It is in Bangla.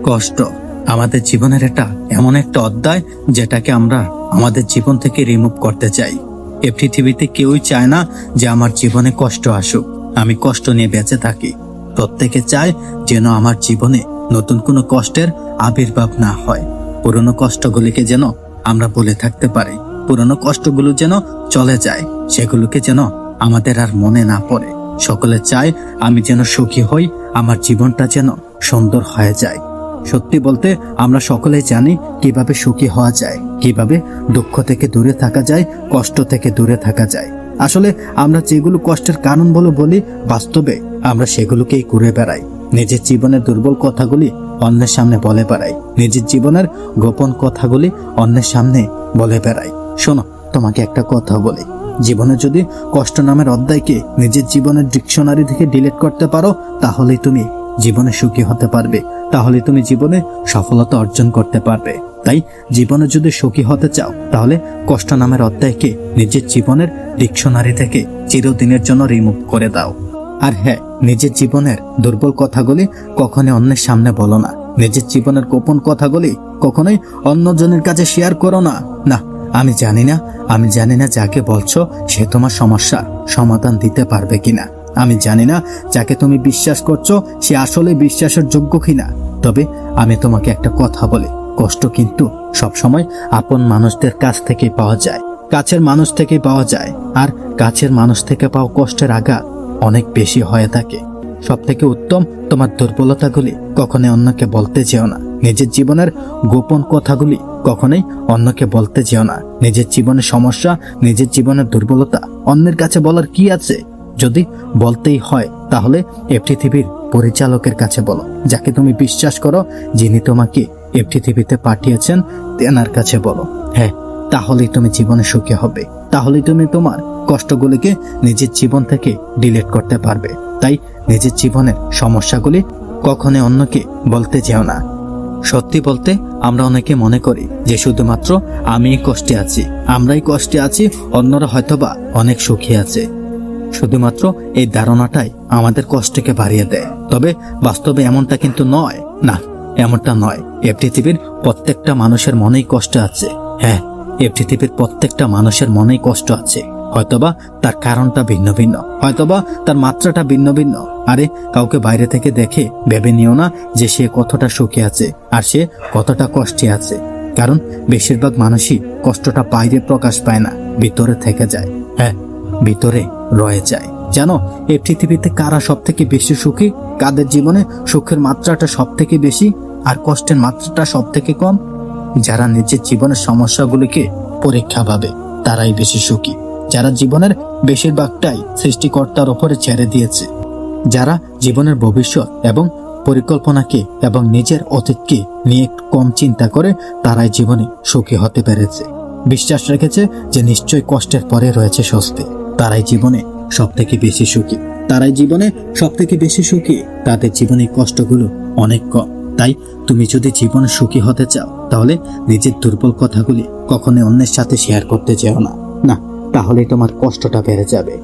কষ্ট আমাদের জীবনের এটা এমন একটা অধ্যায় যেটাকে আমরা আমাদের জীবন থেকে রিমুভ করতে চাই। এই পৃথিবীতে কেউই চায় না যে আমার জীবনে কষ্ট আসুক, আমি কষ্ট নিয়ে বেঁচে থাকি। প্রত্যেকে চায় যেন আমার জীবনে নতুন কোনো কষ্টের আবির্ভাব না হয়। পুরনো কষ্টগুলিকে যেন আমরা ভুলে থাকতে পারি, পুরনো কষ্টগুলো যেন চলে যায়, সেগুলোকে যেন আমাদের আর মনে না পড়ে। সকলে চায় আমি যেন সুখী হই, আমার জীবনটা যেন সুন্দর হয়ে যায়। সত্যি বলতে আমরা সকলেই জানি কিভাবে সুখী হওয়া যায়, কিভাবে দুঃখ থেকে দূরে থাকা যায়, কষ্ট থেকে দূরে থাকা যায়। আসলে আমরা যেগুলো কষ্টের কারণ বলি, বাস্তবে আমরা সেগুলোকেই ঘুরে বেড়াই। নিজের জীবনের দুর্বল কথাগুলি অন্যের সামনে বলে বেড়াই, নিজের জীবনের গোপন কথাগুলি অন্যের সামনে বলে বেড়াই। শোনো, তোমাকে একটা কথা বলি, জীবনে যদি কষ্ট নামের অধ্যায়কে নিজের জীবনের ডিকশনারি থেকে ডিলিট করতে পারো, তাহলেই তুমি জীবনে সুখী হতে পারবে, তাহলে তুমি জীবনে সফলতা অর্জন করতে পারবে। তাই জীবনে যদি সুখী হতে চাও, তাহলে কষ্ট নামের অধ্যায়কে নিজের জীবনের ডিকশনারি থেকে চিরদিনের জন্য রিমুভ করে দাও। আর হ্যাঁ, নিজের জীবনের দুর্বল কথাগুলি কখনোই অন্যের সামনে বলো না, নিজের জীবনের গোপন কথাগুলি কখনোই অন্যজনের কাছে শেয়ার করো না। না, আমি জানি না যাকে বলছো সে তোমার সমস্যার সমাধান দিতে পারবে কিনা, আমি জানি না যাকে তুমি বিশ্বাস করছো সে আসলে বিশ্বাসের যোগ্য কিনা। তবে আমি তোমাকে একটা কথা বলি, কষ্ট কিন্তু সবসময় আপন মানুষদের কাছ থেকেই পাওয়া যায়, কাছের মানুষ থেকেই পাওয়া যায়। আর কাছের মানুষ থেকে পাওয়া কষ্টের আঘাত অনেক বেশি হয়ে থাকে। সব থেকে উত্তম, তোমার দুর্বলতাগুলি কখনোই অন্যকে বলতে যেও না, নিজের জীবনের গোপন কথাগুলি কখনোই অন্যকে বলতে যেও না। নিজের জীবনের সমস্যা, নিজের জীবনের দুর্বলতা অন্যের কাছে বলার কি আছে? যদি বলতেই হয় তাহলে এই পৃথিবীর পরিচালকের কাছে বলো, যাকে তুমি বিশ্বাস করো, যিনি তোমাকে এই পৃথিবীতে পাঠিয়েছেন, তেনার কাছে বলো। হ্যাঁ, তাহলেই তুমি জীবনে সুখী হবে, তাহলেই তুমি তোমার কষ্টগুলিকে নিজের জীবন থেকে ডিলিট করতে পারবে। তাই নিজের জীবনের সমস্যাগুলি কখনোই অন্যকে বলতে যেও না। সত্যি বলতে আমরা অনেকে মনে করি যে শুধুমাত্র আমি কষ্টে আছি, আমরাই কষ্টে আছি, অন্যরা হয়তোবা অনেক সুখী আছে। শুধুমাত্র এই ধারণাটাই আমাদের কষ্টকে বাড়িয়ে দেয়। তবে বাস্তবে এমনটা কিন্তু নয়। না, এমনটা নয়। এই পৃথিবীর প্রত্যেকটা মানুষের মনেই কষ্ট আছে। হ্যাঁ, এই পৃথিবীর প্রত্যেকটা মানুষের মনেই কষ্ট আছে। হয়তোবা তার কারণটা ভিন্ন ভিন্ন, হয়তোবা তার মাত্রাটা ভিন্ন ভিন্ন। আরে কাউকে বাইরে থেকে দেখে ভেবে নিও না যে সে কতটা সুখে আছে আর সে কতটা কষ্টে আছে, কারণ বেশিরভাগ মানুষই কষ্টটা বাইরে প্রকাশ পায় না, ভিতরে থেকে যায়। হ্যাঁ, ভিতরে রয়ে যায়। জানো এই পৃথিবীতে কারা সব থেকে বেশি সুখী, কাদের জীবনে সুখের মাত্রাটা সব থেকে বেশি আর কষ্টের মাত্রাটা সব থেকে কম? যারা নিজের জীবনের সমস্যাগুলিকে পরীক্ষা ভাবে তারাই বেশি সুখী, যারা জীবনের বেশিরভাগটাই সৃষ্টিকর্তার উপরে ছেড়ে দিয়েছে, যারা জীবনের ভবিষ্যৎ এবং পরিকল্পনাকে এবং নিজের অতীতকে নিয়ে কম চিন্তা করে, তারাই জীবনে সুখী হতে পেরেছে। বিশ্বাস রেখেছে যে নিশ্চয় কষ্টের পরে রয়েছে স্বস্তি, তারাই জীবনে সব থেকে বেশি সুখী, তারাই জীবনে সব থেকে বেশি সুখী। তাদের জীবনে কষ্টগুলো অনেক কম। তাই তুমি যদি জীবনে সুখী হতে চাও, তাহলে নিজের দুর্বল কথাগুলি কখনোই অন্যের সাথে শেয়ার করতে যেও না। না, তাহলে তোমার কষ্টটা বেড়ে যাবে।